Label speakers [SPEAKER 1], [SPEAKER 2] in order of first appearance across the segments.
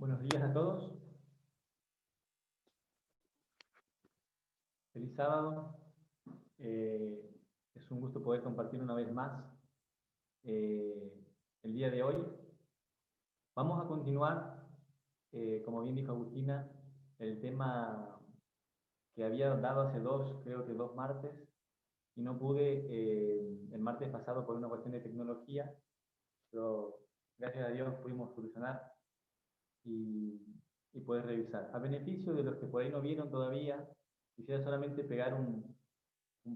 [SPEAKER 1] Buenos días a todos. Feliz sábado. Es un gusto poder compartir una vez más el día de hoy. Vamos a continuar, como bien dijo Agustina, el tema que había dado hace creo que dos martes, y no pude el martes pasado por una cuestión de tecnología, pero gracias a Dios pudimos solucionar y poder revisar. A beneficio de los que por ahí no vieron todavía, quisiera solamente pegar un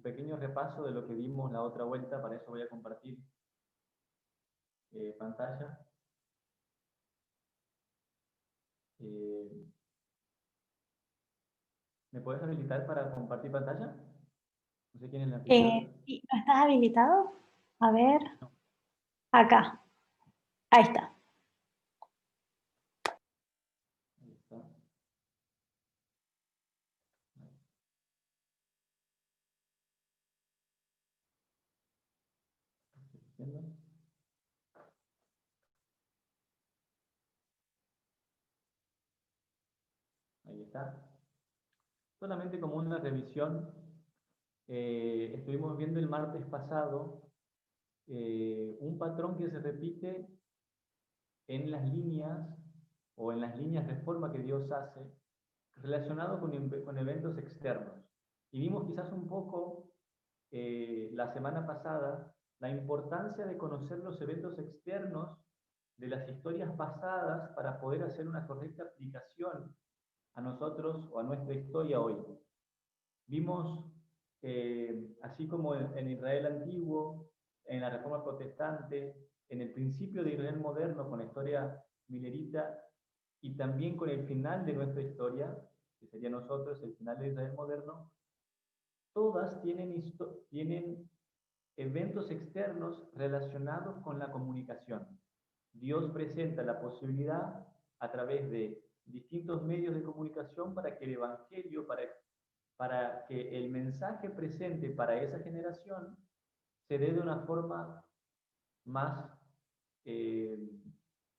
[SPEAKER 1] pequeño repaso de lo que vimos la otra vuelta. Para eso voy a compartir pantalla. ¿Me puedes habilitar para compartir pantalla? No sé quién es la primera.
[SPEAKER 2] Sí, ¿no estás habilitado? A ver.
[SPEAKER 1] No.
[SPEAKER 2] Acá. Ahí está.
[SPEAKER 1] Ahí está. Ahí está. Solamente como una revisión, estuvimos viendo el martes pasado un patrón que se repite en las líneas o en las líneas de forma que Dios hace relacionado con eventos externos. Y vimos quizás un poco la semana pasada la importancia de conocer los eventos externos de las historias pasadas para poder hacer una correcta aplicación a nosotros o a nuestra historia hoy. Vimos, así como en Israel antiguo, en la Reforma Protestante, en el principio de Israel moderno con la historia milerita y también con el final de nuestra historia, que sería nosotros, el final de Israel moderno, todas tienen eventos externos relacionados con la comunicación. Dios presenta la posibilidad a través de distintos medios de comunicación para que el Evangelio, para que el mensaje presente para esa generación se dé de una forma más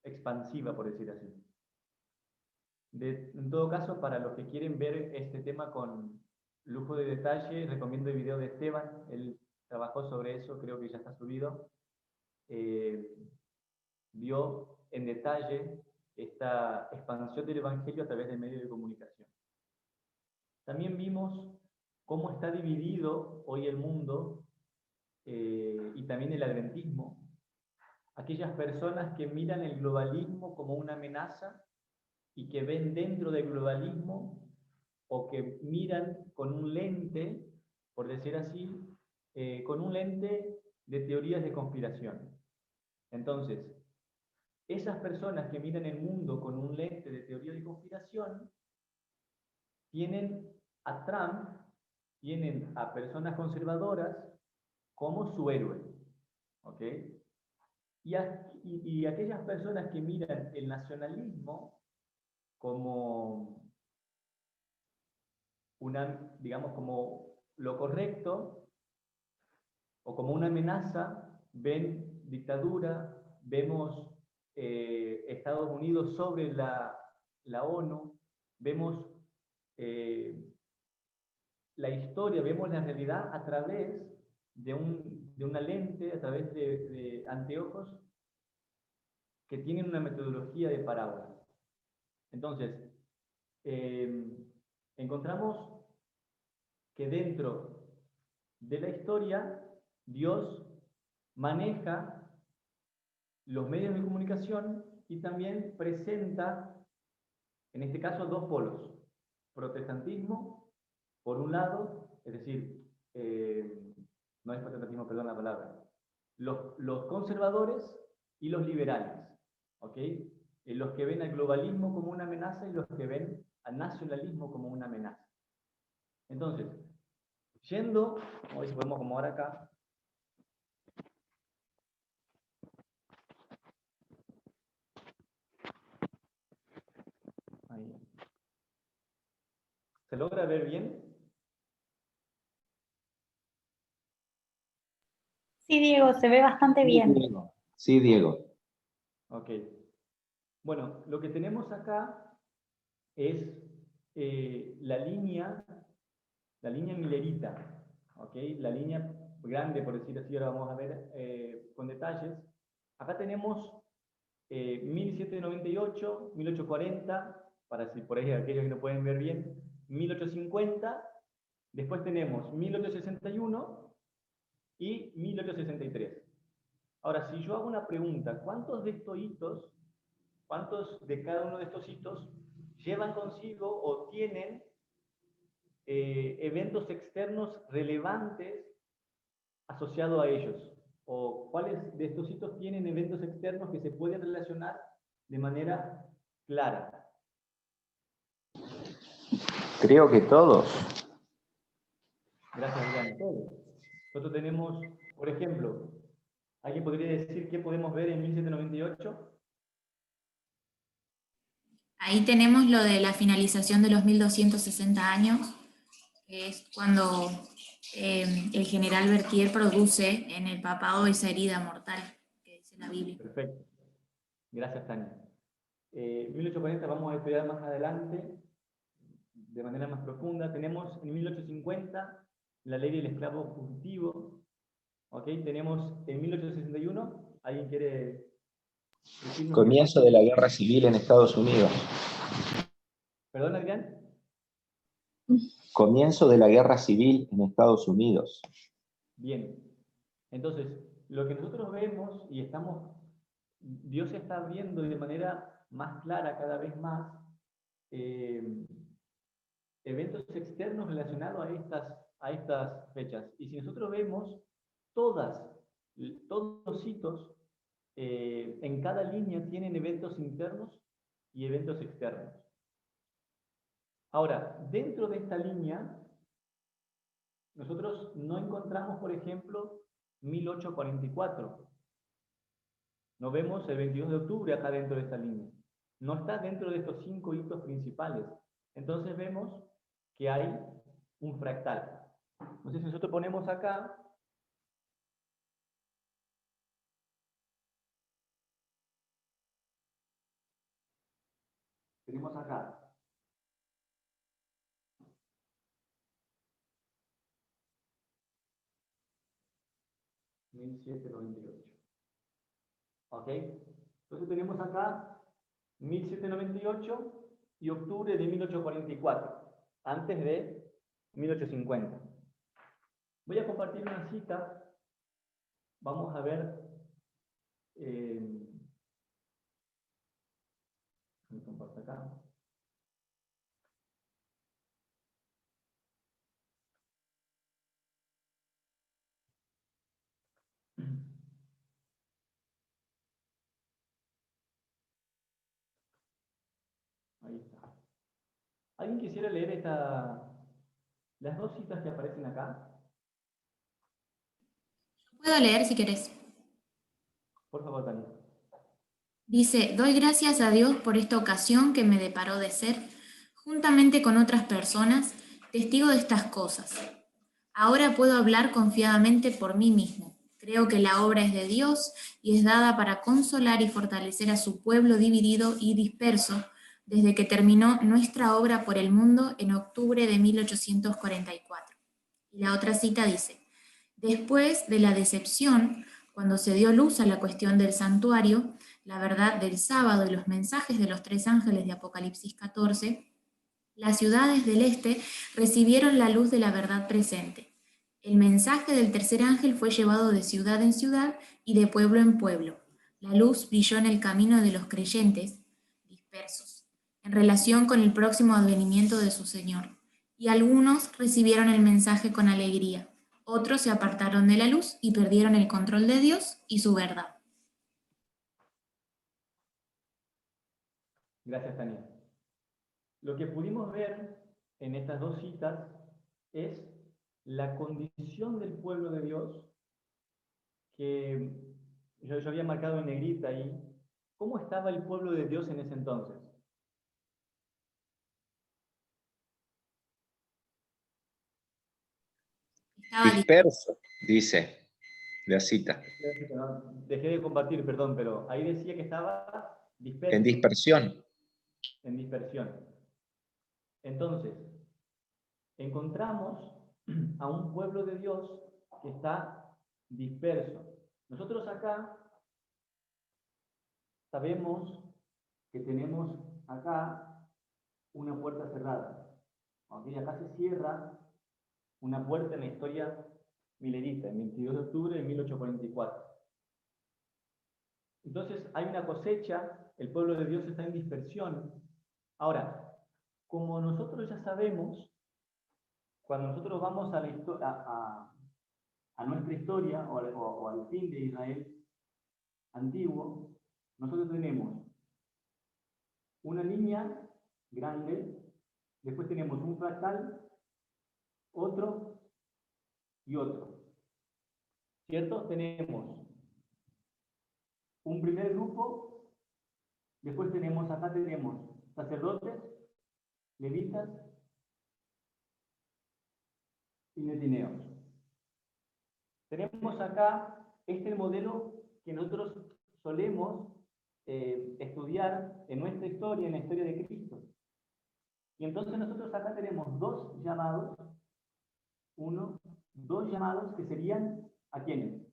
[SPEAKER 1] expansiva, por decir así. En todo caso, para los que quieren ver este tema con lujo de detalle, recomiendo el video de Esteban. Él trabajó sobre eso, creo que ya está subido. Vio en detalle esta expansión del Evangelio a través de medios de comunicación. También vimos cómo está dividido hoy el mundo y también el adventismo. Aquellas personas que miran el globalismo como una amenaza y que ven dentro del globalismo o que miran con un lente, por decir así, con un lente de teorías de conspiración. Entonces, esas personas que miran el mundo con un lente de teoría de conspiración tienen a Trump, tienen a personas conservadoras como su héroe, ¿ok? Y aquellas personas que miran el nacionalismo como digamos, como lo correcto o como una amenaza, ven dictadura, vemos Estados Unidos sobre la ONU, vemos la historia, vemos la realidad a través de una lente, a través de anteojos que tienen una metodología de parábolas. Entonces, encontramos que dentro de la historia, Dios maneja los medios de comunicación y también presenta, en este caso, dos polos. Protestantismo, por un lado, es decir, no es protestantismo, perdón la palabra, los conservadores y los liberales, ¿ok? Los que ven al globalismo como una amenaza y los que ven al nacionalismo como una amenaza. Entonces, yendo, vamos a ver si podemos acomodar acá. Ahí. ¿Se logra ver bien?
[SPEAKER 2] Sí, Diego, se ve bastante bien.
[SPEAKER 3] Sí, Diego.
[SPEAKER 1] Ok. Bueno, lo que tenemos acá es la línea milerita, ¿ok? La línea grande, por decir así, ahora vamos a ver con detalles. Acá tenemos 1798, 1840, para si por ahí aquellos que no pueden ver bien, 1850, después tenemos 1861 y 1863. Ahora, si yo hago una pregunta, ¿cuántos de estos hitos, cuántos de cada uno de estos hitos llevan consigo o tienen eventos externos relevantes asociados a ellos? ¿O cuáles de estos hitos tienen eventos externos que se pueden relacionar de manera clara?
[SPEAKER 3] Creo que todos.
[SPEAKER 1] Gracias, Adrián. Todos. Nosotros tenemos, por ejemplo, ¿alguien podría decir qué podemos ver en 1798?
[SPEAKER 4] Ahí tenemos lo de la finalización de los 1260 años, que es cuando el general Berthier produce en el papado esa herida mortal que dice la Biblia.
[SPEAKER 1] Perfecto. Gracias, Tania. 1840 vamos a estudiar más adelante, de manera más profunda. Tenemos en 1850 la ley del esclavo fugitivo. ¿Ok? Tenemos en 1861, ¿alguien quiere decirnos?
[SPEAKER 3] Comienzo de la guerra civil en Estados Unidos.
[SPEAKER 1] ¿Perdón, Adrián?
[SPEAKER 3] Comienzo de la guerra civil en Estados Unidos.
[SPEAKER 1] Bien. Entonces, lo que nosotros vemos y Dios está abriendo de manera más clara cada vez más eventos externos relacionados a estas fechas. Y si nosotros vemos todos los hitos, en cada línea tienen eventos internos y eventos externos. Ahora, dentro de esta línea, nosotros no encontramos, por ejemplo, 1844. No vemos el 22 de octubre acá dentro de esta línea. No está dentro de estos 5 hitos principales. Entonces vemos que hay un fractal. Entonces, si nosotros ponemos acá, tenemos acá 1798. ¿Ok? Entonces tenemos acá 1798 y octubre de 1844, antes de 1850. Voy a compartir una cita. Vamos a ver. Me comparto acá. Ahí está. ¿Alguien quisiera leer las dos citas que aparecen acá?
[SPEAKER 4] Puedo leer si querés.
[SPEAKER 1] Por favor, Tania.
[SPEAKER 4] Dice, doy gracias a Dios por esta ocasión que me deparó de ser, juntamente con otras personas, testigo de estas cosas. Ahora puedo hablar confiadamente por mí mismo. Creo que la obra es de Dios y es dada para consolar y fortalecer a su pueblo dividido y disperso desde que terminó nuestra obra por el mundo en octubre de 1844. Y la otra cita dice, después de la decepción, cuando se dio luz a la cuestión del santuario, la verdad del sábado y los mensajes de los 3 ángeles de Apocalipsis 14, las ciudades del este recibieron la luz de la verdad presente. El mensaje del tercer ángel fue llevado de ciudad en ciudad y de pueblo en pueblo. La luz brilló en el camino de los creyentes dispersos, en relación con el próximo advenimiento de su Señor. Y algunos recibieron el mensaje con alegría, otros se apartaron de la luz y perdieron el control de Dios y su verdad.
[SPEAKER 1] Gracias, Tania. Lo que pudimos ver en estas dos citas es la condición del pueblo de Dios, que yo había marcado en negrita ahí. ¿Cómo estaba el pueblo de Dios en ese entonces?
[SPEAKER 3] Disperso, dice la cita.
[SPEAKER 1] Dejé de compartir, perdón, pero ahí decía que estaba disperso.
[SPEAKER 3] En dispersión.
[SPEAKER 1] En dispersión. Entonces, encontramos a un pueblo de Dios que está disperso. Nosotros acá sabemos que tenemos acá una puerta cerrada. ¿Okay? Acá se cierra una puerta en la historia milerita, el 22 de octubre de 1844. Entonces hay una cosecha, el pueblo de Dios está en dispersión. Ahora, como nosotros ya sabemos, cuando nosotros vamos a, a nuestra historia o al fin de Israel antiguo, nosotros tenemos una línea grande, después tenemos un fractal, otro y otro. ¿Cierto? Tenemos un primer grupo, después tenemos, acá tenemos sacerdotes, levitas y netineos. Tenemos acá, este es el modelo que nosotros solemos estudiar en nuestra historia, en la historia de Cristo. Y entonces nosotros acá tenemos dos llamados, dos llamados que serían, ¿a quiénes?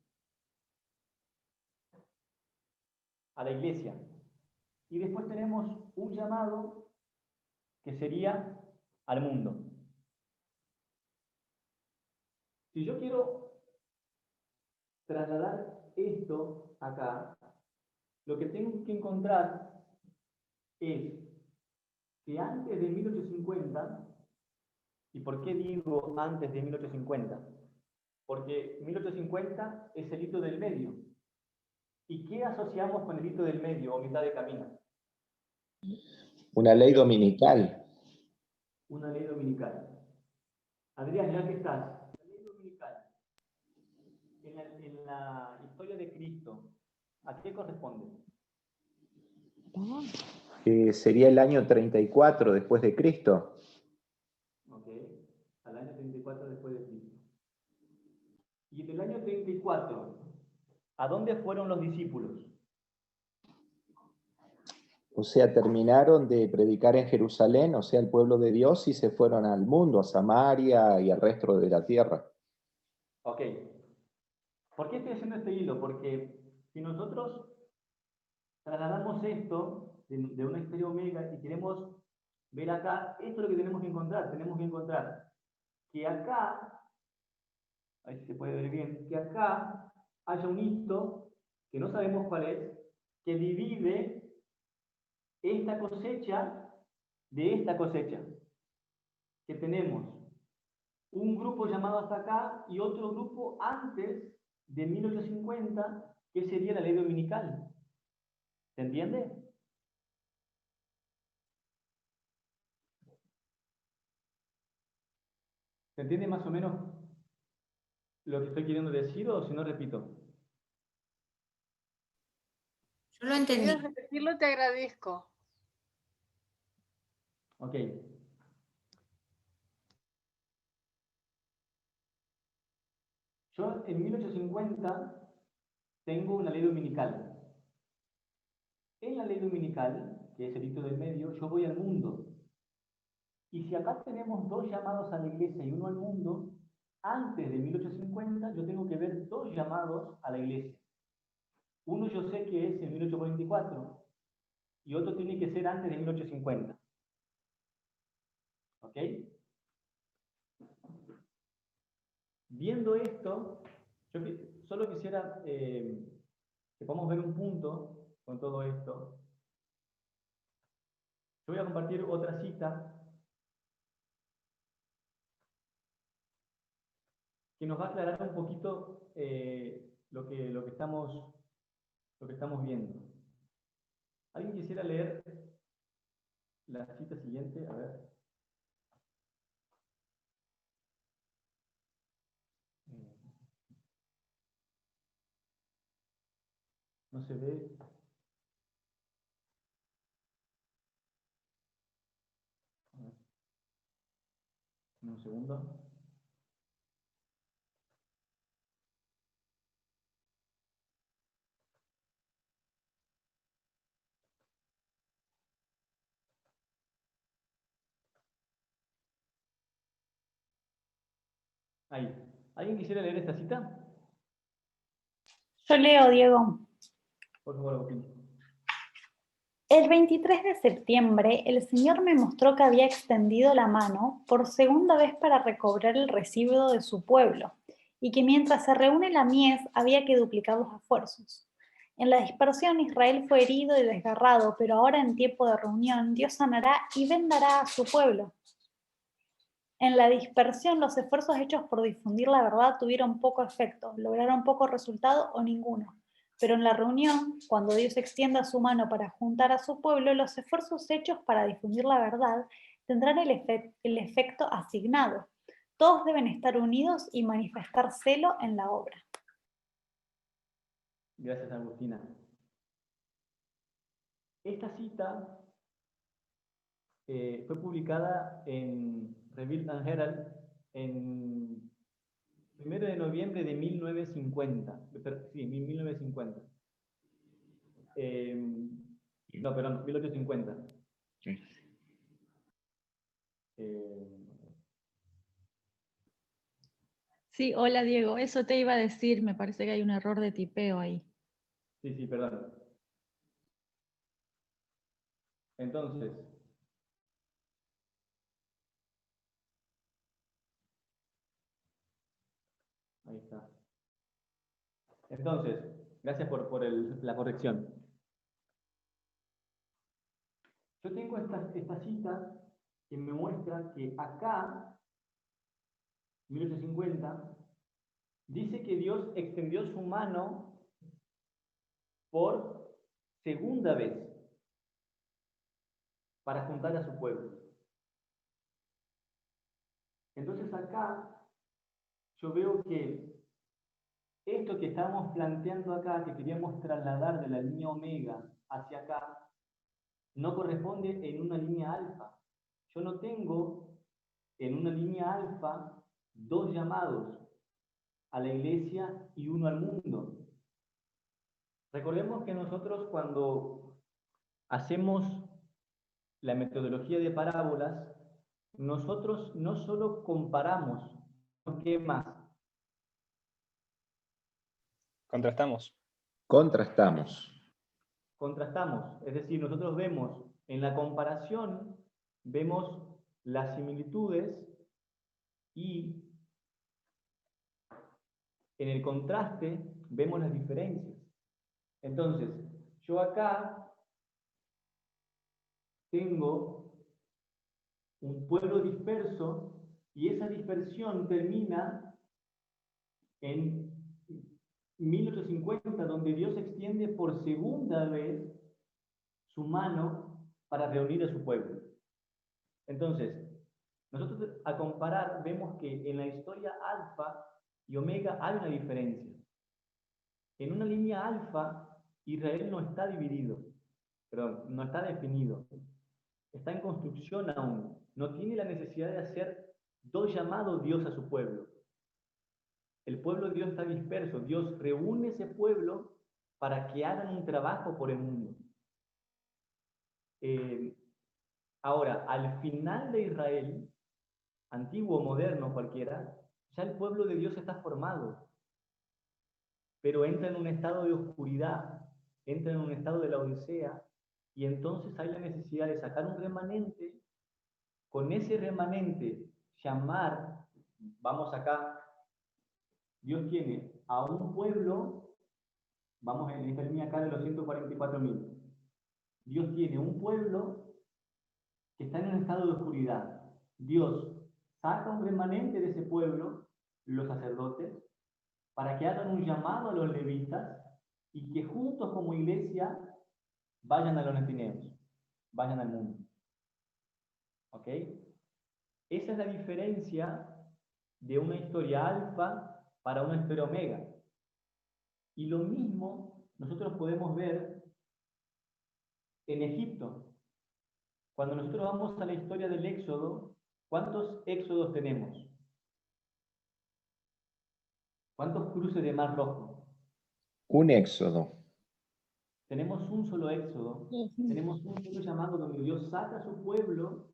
[SPEAKER 1] A la iglesia. Y después tenemos un llamado que sería al mundo. Si yo quiero trasladar esto acá, lo que tengo que encontrar es que antes de 1850, ¿y por qué digo antes de 1850? Porque 1850 es el hito del medio. ¿Y qué asociamos con el hito del medio o mitad de camino?
[SPEAKER 3] Una ley dominical.
[SPEAKER 1] Una ley dominical. Adrián, ya que estás, la ley dominical, en la historia de Cristo, ¿a qué corresponde?
[SPEAKER 3] Sería el año 34 después de Cristo.
[SPEAKER 1] Ok, al año 34 después de Cristo. Y en el año 34, ¿a dónde fueron los discípulos?
[SPEAKER 3] O sea, terminaron de predicar en Jerusalén, o sea, el pueblo de Dios, y se fueron al mundo, a Samaria y al resto de la tierra.
[SPEAKER 1] Ok. ¿Por qué estoy haciendo este hilo? Porque si nosotros trasladamos esto de una historia omega y queremos ver acá, esto es lo que tenemos que encontrar. Tenemos que encontrar que acá, ahí se puede ver bien, que acá haya un hito, que no sabemos cuál es, que divide esta cosecha de esta cosecha. Que tenemos un grupo llamado hasta acá y otro grupo antes de 1850, que sería la ley dominical. ¿Se entiende? ¿Se entiende más o menos lo que estoy queriendo decir o si no repito?
[SPEAKER 4] Yo lo
[SPEAKER 5] Si
[SPEAKER 4] entendí.
[SPEAKER 5] quieres repetirlo, te agradezco.
[SPEAKER 1] Ok. Yo en 1850 tengo una ley dominical. En la ley dominical, que es el hito del medio, yo voy al mundo. Y si acá tenemos dos llamados a la iglesia y uno al mundo, antes de 1850 yo tengo que ver dos llamados a la iglesia. Uno yo sé que es en 1844 y otro tiene que ser antes de 1850. ¿Ok? Viendo esto, yo solo quisiera que podamos ver un punto con todo esto. Yo voy a compartir otra cita que nos va a aclarar un poquito lo que estamos viendo. ¿Alguien quisiera leer la cita siguiente? A ver. No se ve. A ver. Un segundo. Ahí. ¿Alguien quisiera leer esta cita?
[SPEAKER 2] Yo leo, Diego.
[SPEAKER 1] Por favor, Agustín.
[SPEAKER 2] El 23 de septiembre, el Señor me mostró que había extendido la mano por segunda vez para recobrar el residuo de su pueblo, y que mientras se reúne la mies había que duplicar los esfuerzos. En la dispersión Israel fue herido y desgarrado, pero ahora en tiempo de reunión Dios sanará y vendará a su pueblo. En la dispersión los esfuerzos hechos por difundir la verdad tuvieron poco efecto, lograron poco resultado o ninguno. Pero en la reunión, cuando Dios extienda su mano para juntar a su pueblo, los esfuerzos hechos para difundir la verdad tendrán el efecto asignado. Todos deben estar unidos y manifestar celo en la obra.
[SPEAKER 1] Gracias, Agustina. Esta cita fue publicada en Review and Herald en 1 de noviembre de 1950. Sí, 1950. No, perdón, 1850.
[SPEAKER 3] Sí.
[SPEAKER 6] Sí, hola Diego, eso te iba a decir, me parece que hay un error de tipeo ahí.
[SPEAKER 1] Sí, perdón. Entonces, ahí está. Entonces, gracias por la corrección. Yo tengo esta cita que me muestra que acá, 1850, dice que Dios extendió su mano por segunda vez para juntar a su pueblo. Entonces acá yo veo que esto que estamos planteando acá, que queríamos trasladar de la línea omega hacia acá, no corresponde en una línea alfa. Yo no tengo en una línea alfa dos llamados, a la iglesia y uno al mundo. Recordemos que nosotros cuando hacemos la metodología de parábolas, nosotros no solo comparamos, ¿qué más?
[SPEAKER 7] Contrastamos.
[SPEAKER 1] Contrastamos, es decir, nosotros vemos en la comparación, vemos las similitudes y en el contraste vemos las diferencias. Entonces, yo acá tengo un pueblo disperso y esa dispersión termina en 1850, donde Dios extiende por segunda vez su mano para reunir a su pueblo. Entonces, nosotros a comparar vemos que en la historia alfa y omega hay una diferencia. En una línea alfa, Israel no está dividido, perdón, no está definido, está en construcción aún, no tiene la necesidad de hacer dos llamados Dios a su pueblo. El pueblo de Dios está disperso, Dios reúne ese pueblo para que hagan un trabajo por el mundo. Ahora, al final de Israel, antiguo o moderno cualquiera, ya el pueblo de Dios está formado, pero entra en un estado de oscuridad, entra en un estado de la Odisea, y entonces hay la necesidad de sacar un remanente, con ese remanente llamar, vamos acá, Dios tiene a un pueblo, vamos en esta línea acá de los 144.000, Dios tiene un pueblo que está en un estado de oscuridad. Dios saca un remanente de ese pueblo, los sacerdotes, para que hagan un llamado a los levitas y que juntos como iglesia vayan a los netineos, vayan al mundo. ¿Ok? Esa es la diferencia de una historia alfa para una historia omega. Y lo mismo nosotros podemos ver en Egipto. Cuando nosotros vamos a la historia del Éxodo, ¿cuántos éxodos tenemos? ¿Cuántos cruces de Mar Rojo?
[SPEAKER 3] Un éxodo.
[SPEAKER 1] Tenemos un solo éxodo, tenemos un solo llamado donde Dios saca a su pueblo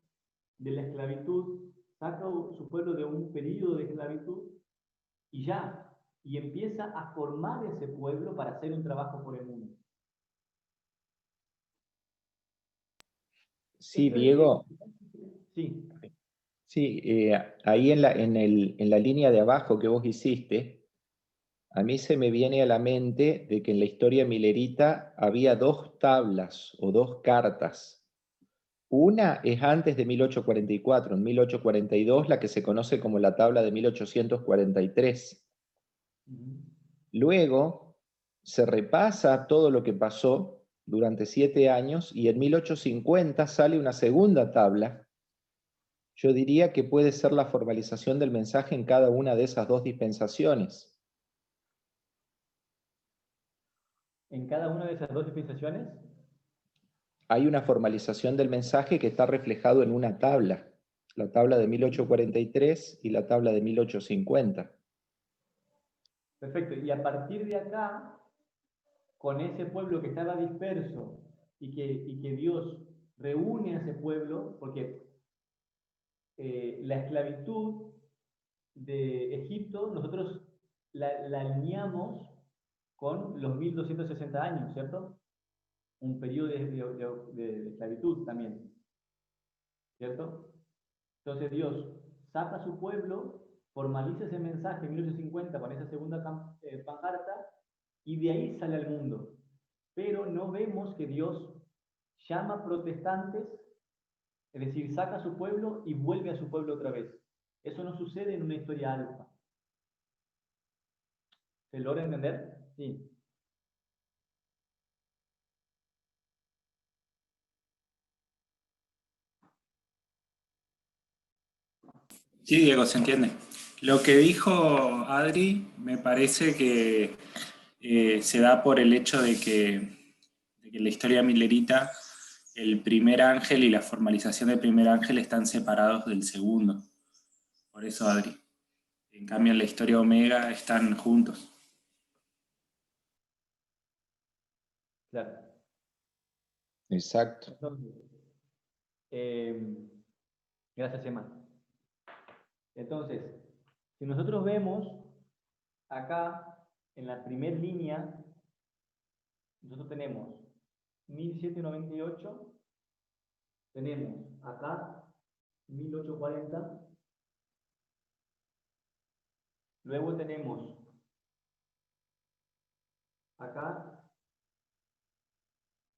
[SPEAKER 1] de la esclavitud, saca a su pueblo de un periodo de esclavitud y ya, y empieza a formar ese pueblo para hacer un trabajo por el mundo.
[SPEAKER 3] Sí,
[SPEAKER 1] Esto es,
[SPEAKER 3] Diego.
[SPEAKER 1] sí.
[SPEAKER 3] Sí, ahí en la línea de abajo que vos hiciste, a mí se me viene a la mente de que en la historia milerita había dos tablas o dos cartas. Una es antes de 1844, en 1842 la que se conoce como la tabla de 1843. Luego se repasa todo lo que pasó durante 7 años y en 1850 sale una segunda tabla. Yo diría que puede ser la formalización del mensaje en cada una de esas dos dispensaciones.
[SPEAKER 1] En cada una de esas dos dispensaciones.
[SPEAKER 3] Hay una formalización del mensaje que está reflejado en una tabla, la tabla de 1843 y la tabla de 1850.
[SPEAKER 1] Perfecto, y a partir de acá, con ese pueblo que estaba disperso y que Dios reúne a ese pueblo, porque la esclavitud de Egipto nosotros la alineamos con los 1260 años, ¿cierto? Un periodo de esclavitud también, ¿cierto? Entonces Dios saca a su pueblo, formaliza ese mensaje en 1850 con esa segunda pancarta, y de ahí sale al mundo. Pero no vemos que Dios llama protestantes, es decir, saca a su pueblo y vuelve a su pueblo otra vez. Eso no sucede en una historia alfa. ¿Se logra entender? Sí.
[SPEAKER 8] Sí, Diego, se entiende. Lo que dijo Adri me parece que se da por el hecho de que en la historia milerita el primer ángel y la formalización del primer ángel están separados del segundo. Por eso, Adri. En cambio, en la historia Omega están juntos.
[SPEAKER 1] Claro.
[SPEAKER 3] Exacto.
[SPEAKER 1] Entonces, gracias, Emma. Entonces, si nosotros vemos acá en la primera línea, nosotros tenemos 1798, tenemos acá 1840, luego tenemos acá,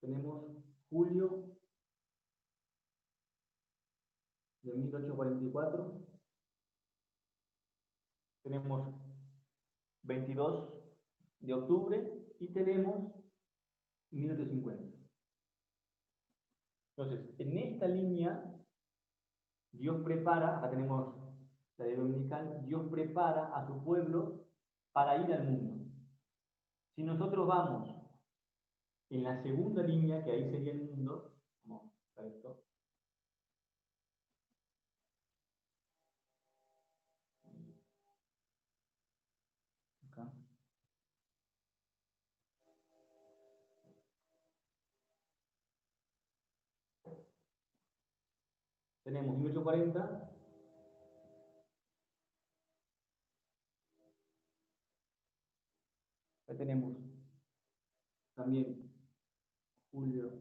[SPEAKER 1] tenemos julio de 1844, tenemos 22 de octubre y tenemos 1850. Entonces, en esta línea, Dios prepara, acá tenemos la de dominical, Dios prepara a su pueblo para ir al mundo. Si nosotros vamos en la segunda línea, que ahí sería el mundo, vamos a esto. Acá. Tenemos 1840. Acá tenemos también julio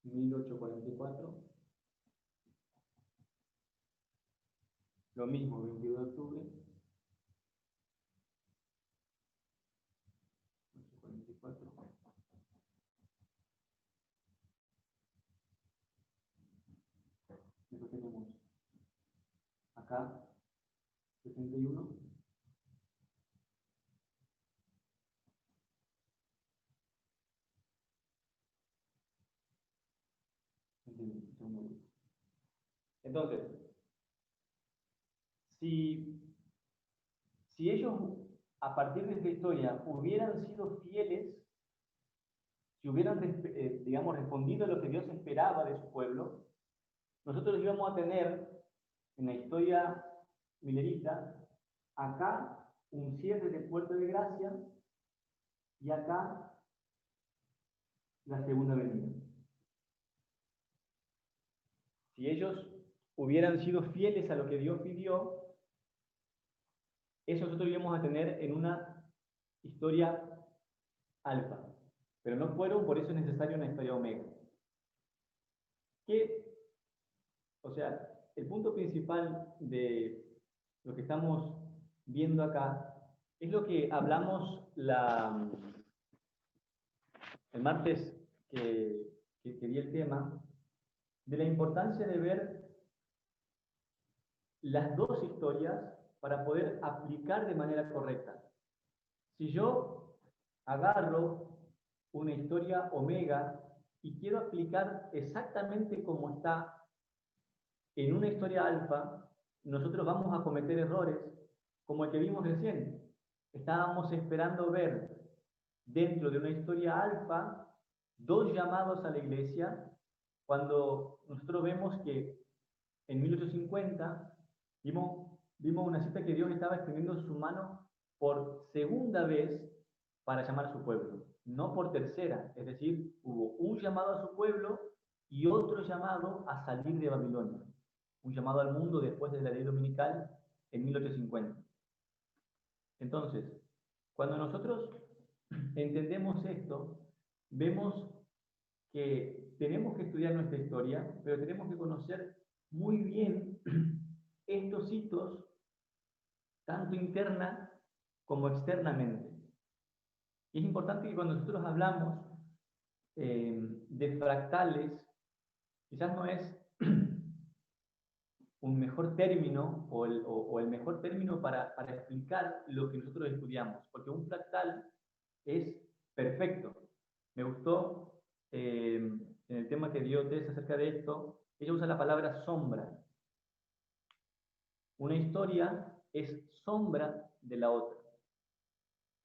[SPEAKER 1] 1844. Lo mismo, 22 de octubre. 1844. Después tenemos acá 61. Entonces, si ellos a partir de esta historia hubieran sido fieles, si hubieran, digamos, respondido a lo que Dios esperaba de su pueblo, nosotros íbamos a tener en la historia milerita acá un cierre de Puerto de Gracia y acá la segunda venida. Si ellos hubieran sido fieles a lo que Dios pidió, eso nosotros íbamos a tener en una historia alfa. Pero no fueron, por eso es necesaria una historia omega. O sea, el punto principal de lo que estamos viendo acá es lo que hablamos el martes que di el tema, de la importancia de ver las dos historias para poder aplicar de manera correcta. Si yo agarro una historia omega y quiero aplicar exactamente como está en una historia alfa, nosotros vamos a cometer errores como el que vimos recién. Estábamos esperando ver dentro de una historia alfa dos llamados a la iglesia, cuando nosotros vemos que en 1850 vimos una cita que Dios estaba extendiendo su mano por segunda vez para llamar a su pueblo, no por tercera. Es decir, hubo un llamado a su pueblo y otro llamado a salir de Babilonia. Un llamado al mundo después de la ley dominical en 1850. Entonces, cuando nosotros entendemos esto, vemos que tenemos que estudiar nuestra historia, pero tenemos que conocer muy bien estos hitos, tanto interna como externamente. Y es importante que cuando nosotros hablamos de fractales, quizás no es un mejor término o el mejor término para explicar lo que nosotros estudiamos, porque un fractal es perfecto. Me gustó en el tema que dio Tess acerca de esto, ella usa la palabra sombra. Una historia es sombra de la otra.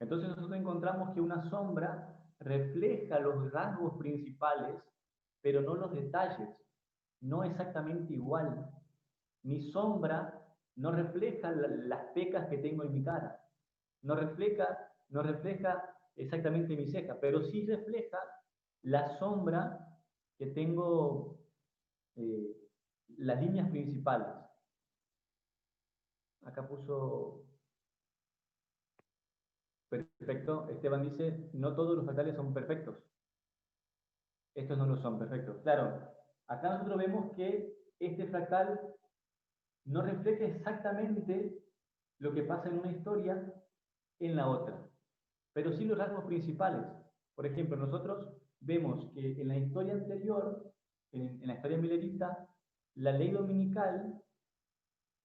[SPEAKER 1] Entonces nosotros encontramos que una sombra refleja los rasgos principales, pero no los detalles, no exactamente igual. Mi sombra no refleja las pecas que tengo en mi cara, no refleja exactamente mi ceja, pero sí refleja la sombra que tengo, las líneas principales. Acá puso, perfecto, Esteban dice, no todos los fractales son perfectos. Estos no lo son perfectos. Claro, acá nosotros vemos que este fractal no refleja exactamente lo que pasa en una historia en la otra, pero sí los rasgos principales. Por ejemplo, nosotros vemos que en la historia anterior, en la historia milerita, la ley dominical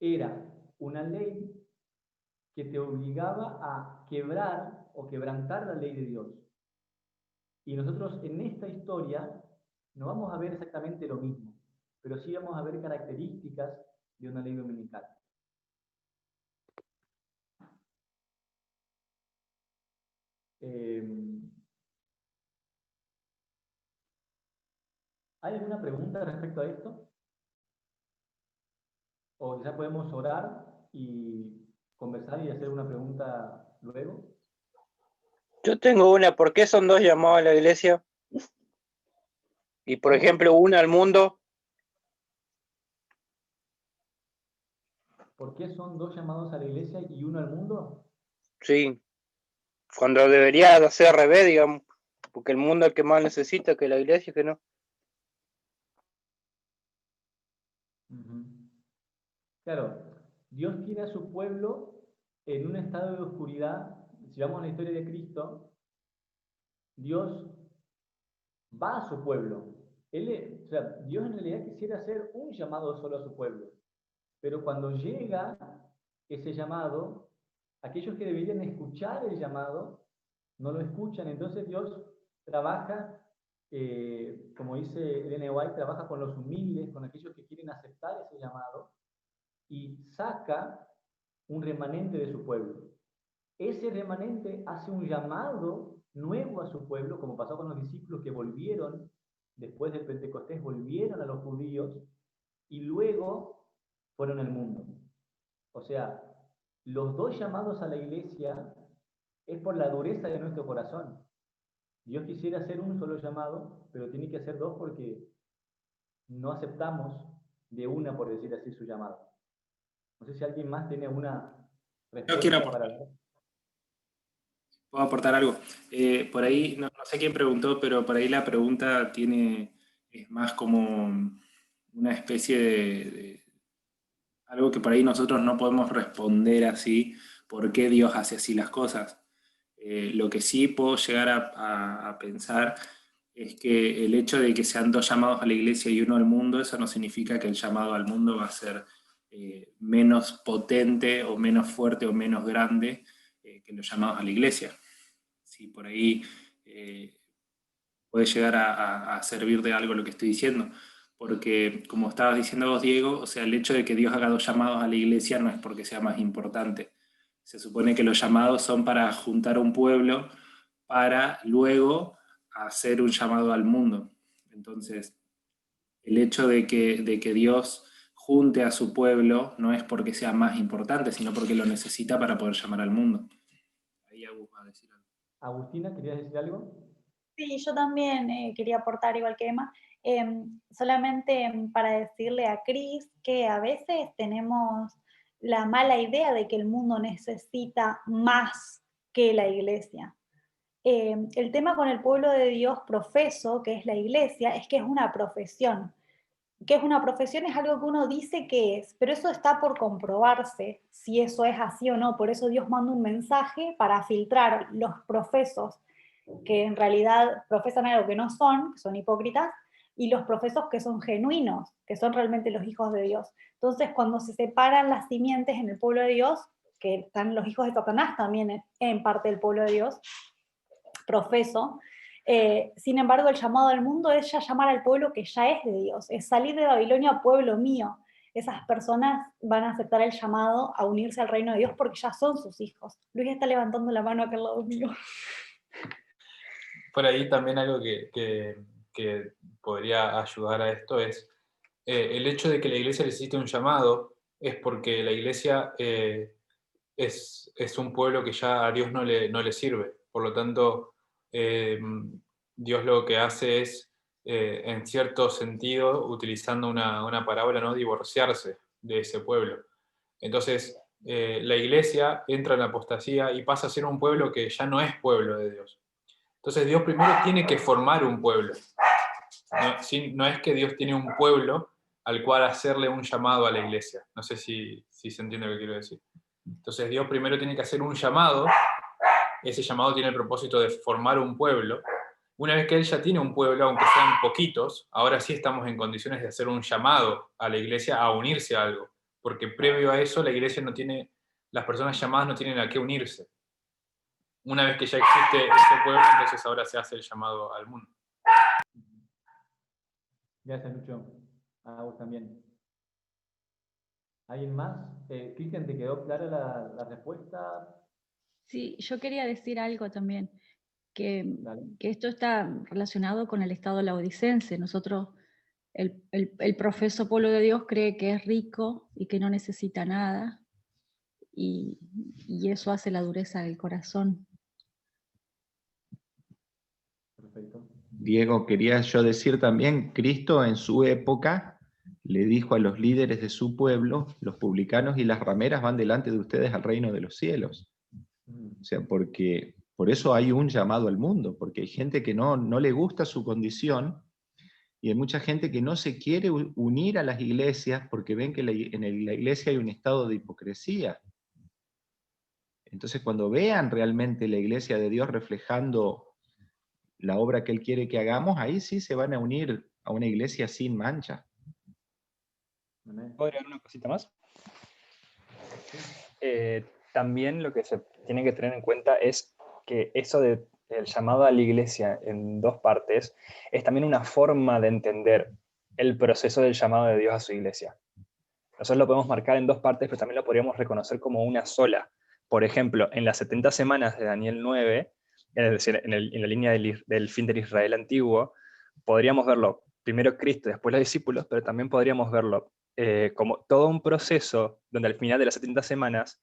[SPEAKER 1] era una ley que te obligaba a quebrar o quebrantar la ley de Dios. Y nosotros en esta historia no vamos a ver exactamente lo mismo, pero sí vamos a ver características de una ley dominical. ¿Hay alguna pregunta respecto a esto? O quizá podemos orar y conversar y hacer una pregunta luego.
[SPEAKER 9] Yo tengo una, ¿por qué son dos llamados a la iglesia? Y por ejemplo, una al mundo.
[SPEAKER 1] ¿Por qué son dos llamados a la iglesia y uno al mundo?
[SPEAKER 9] Sí, cuando debería de ser al revés, digamos, porque el mundo es el que más necesita que la iglesia, que no.
[SPEAKER 1] Claro, Dios tiene a su pueblo en un estado de oscuridad. Si vamos a la historia de Cristo, Dios va a su pueblo. O sea, Dios en realidad quisiera hacer un llamado solo a su pueblo. Pero cuando llega ese llamado, aquellos que deberían escuchar el llamado, no lo escuchan. Entonces Dios trabaja, como dice Ellen White, trabaja con los humildes, con aquellos que quieren aceptar ese llamado, y saca un remanente de su pueblo. Ese remanente hace un llamado nuevo a su pueblo, como pasó con los discípulos que volvieron, después del Pentecostés, volvieron a los judíos, y luego fueron al mundo. O sea, los dos llamados a la iglesia es por la dureza de nuestro corazón. Dios quisiera hacer un solo llamado, pero tiene que hacer dos porque no aceptamos de una, por decir así, su llamado. No sé si alguien más tiene una
[SPEAKER 8] Yo quiero
[SPEAKER 1] respuesta
[SPEAKER 8] aportar. ¿Puedo aportar algo? Por ahí, no sé quién preguntó, pero por ahí la pregunta es más como una especie de algo que por ahí nosotros no podemos responder así, por qué Dios hace así las cosas. Lo que sí puedo llegar a pensar es que el hecho de que sean dos llamados a la iglesia y uno al mundo, eso no significa que el llamado al mundo va a ser menos potente o menos fuerte o menos grande que los llamados a la iglesia. Sí, por ahí puede llegar a servir de algo lo que estoy diciendo. Porque, como estabas diciendo vos, Diego, o sea, el hecho de que Dios haga dos llamados a la iglesia no es porque sea más importante. Se supone que los llamados son para juntar a un pueblo para luego hacer un llamado al mundo. Entonces, el hecho de que Dios junte a su pueblo no es porque sea más importante, sino porque lo necesita para poder llamar al mundo. Ahí Agus va a decir algo.
[SPEAKER 1] Agustina, ¿querías decir algo?
[SPEAKER 2] Sí, yo también quería aportar igual que Emma, solamente para decirle a Cris que a veces tenemos la mala idea de que el mundo necesita más que la iglesia. El tema con el pueblo de Dios profeso, que es la iglesia, es que es una profesión. Que es una profesión es algo que uno dice que es, pero eso está por comprobarse si eso es así o no. Por eso Dios manda un mensaje para filtrar los profesos que en realidad profesan algo que no son, que son hipócritas, y los profesos que son genuinos, que son realmente los hijos de Dios. Entonces, cuando se separan las simientes en el pueblo de Dios, que están los hijos de Satanás también en parte del pueblo de Dios, profeso, sin embargo, el llamado del mundo es ya llamar al pueblo que ya es de Dios, es salir de Babilonia, pueblo mío. Esas personas van a aceptar el llamado a unirse al reino de Dios porque ya son sus hijos. Luis está levantando la mano acá al lado mío.
[SPEAKER 10] Por ahí también algo que podría ayudar a esto es el hecho de que la iglesia necesite un llamado es porque la iglesia es un pueblo que ya a Dios no le sirve. Por lo tanto, Dios lo que hace es, en cierto sentido, utilizando una parábola, ¿no?, divorciarse de ese pueblo. Entonces, la iglesia entra en la apostasía y pasa a ser un pueblo que ya no es pueblo de Dios. Entonces Dios primero tiene que formar un pueblo. No es que Dios tiene un pueblo al cual hacerle un llamado a la iglesia. No sé si se entiende lo que quiero decir. Entonces Dios primero tiene que hacer un llamado. Ese llamado tiene el propósito de formar un pueblo. Una vez que Él ya tiene un pueblo, aunque sean poquitos, ahora sí estamos en condiciones de hacer un llamado a la iglesia a unirse a algo. Porque previo a eso la iglesia no tiene, las personas llamadas no tienen a qué unirse. Una vez que ya existe ese pueblo, entonces ahora se hace el llamado al mundo.
[SPEAKER 1] Gracias, Lucho. A vos también. ¿Alguien más? Cristian, ¿te quedó clara la respuesta?
[SPEAKER 6] Sí, yo quería decir algo también, que
[SPEAKER 1] Dale.
[SPEAKER 6] esto está relacionado con el estado laodicense. Nosotros, el profeso pueblo de Dios cree que es rico y que no necesita nada, y eso hace la dureza del corazón.
[SPEAKER 1] Perfecto.
[SPEAKER 3] Diego, quería yo decir también, Cristo en su época le dijo a los líderes de su pueblo, los publicanos y las rameras van delante de ustedes al reino de los cielos. O sea, porque por eso hay un llamado al mundo, porque hay gente que no le gusta su condición, y hay mucha gente que no se quiere unir a las iglesias porque ven que en la iglesia hay un estado de hipocresía. Entonces, cuando vean realmente la iglesia de Dios reflejando la obra que Él quiere que hagamos, ahí sí se van a unir a una iglesia sin mancha.
[SPEAKER 7] ¿Puedo agregar una cosita más? También lo que se tiene que tener en cuenta es que eso del llamado a la iglesia en dos partes es también una forma de entender el proceso del llamado de Dios a su iglesia. Nosotros lo podemos marcar en dos partes, pero también lo podríamos reconocer como una sola. Por ejemplo, en las 70 semanas de Daniel 9, es decir, en la línea del fin del Israel antiguo, podríamos verlo primero Cristo, después los discípulos, pero también podríamos verlo como todo un proceso donde al final de las 70 semanas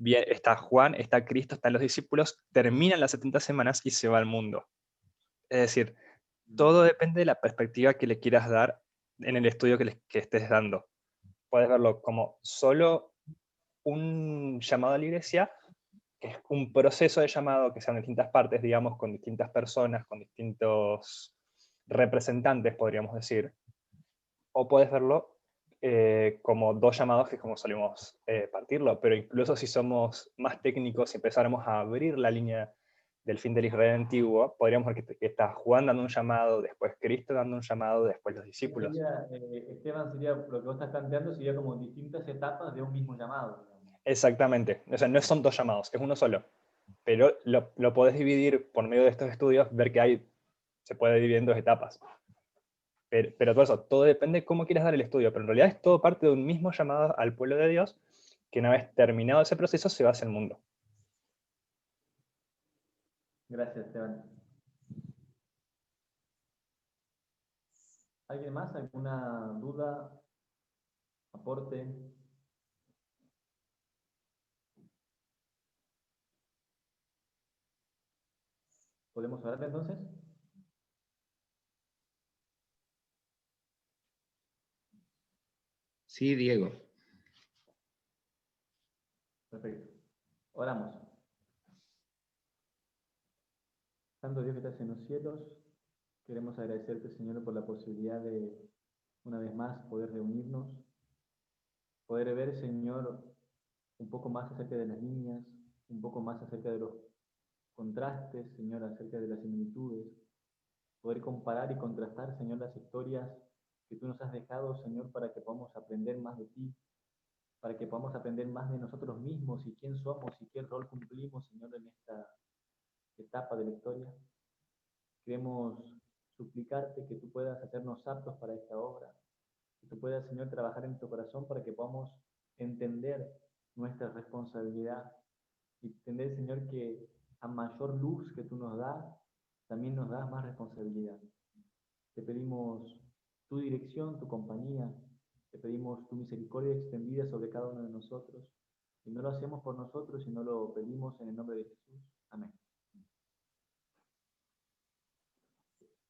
[SPEAKER 7] está Juan, está Cristo, están los discípulos, terminan las 70 semanas y se va al mundo. Es decir, todo depende de la perspectiva que le quieras dar en el estudio que estés dando. Puedes verlo como solo un llamado a la iglesia, que es un proceso de llamado que sean distintas partes, digamos, con distintas personas, con distintos representantes, podríamos decir. O puedes verlo como dos llamados, que es como solemos partirlo, pero incluso si somos más técnicos y empezáramos a abrir la línea del fin del Israel antiguo, podríamos ver que está Juan dando un llamado, después Cristo dando un llamado, después los discípulos.
[SPEAKER 1] Esteban, sería, lo que vos estás planteando sería como distintas etapas de un mismo llamado.
[SPEAKER 7] Exactamente, o sea, no son dos llamados, es uno solo, pero lo podés dividir por medio de estos estudios, ver que se puede dividir en dos etapas. Pero todo eso, todo depende de cómo quieras dar el estudio, pero en realidad es todo parte de un mismo llamado al pueblo de Dios, que una vez terminado ese proceso se va hacia el mundo.
[SPEAKER 1] Gracias, Esteban. ¿Alguien más? ¿Alguna duda? ¿Aporte? ¿Podemos hablar entonces?
[SPEAKER 3] Sí, Diego.
[SPEAKER 1] Perfecto. Oramos. Santo Dios que estás en los cielos, queremos agradecerte, Señor, por la posibilidad de, una vez más, poder reunirnos, poder ver, Señor, un poco más acerca de las niñas, un poco más acerca de los contrastes, Señor, acerca de las similitudes, poder comparar y contrastar, Señor, las historias que tú nos has dejado, Señor, para que podamos aprender más de ti, para que podamos aprender más de nosotros mismos y quién somos y qué rol cumplimos, Señor, en esta etapa de la historia. Queremos suplicarte que tú puedas hacernos aptos para esta obra, que tú puedas, Señor, trabajar en nuestro corazón para que podamos entender nuestra responsabilidad y entender, Señor, que a mayor luz que tú nos das, también nos das más responsabilidad. Te pedimos tu dirección, tu compañía, te pedimos tu misericordia extendida sobre cada uno de nosotros, y no lo hacemos por nosotros, sino lo pedimos en el nombre de Jesús. Amén.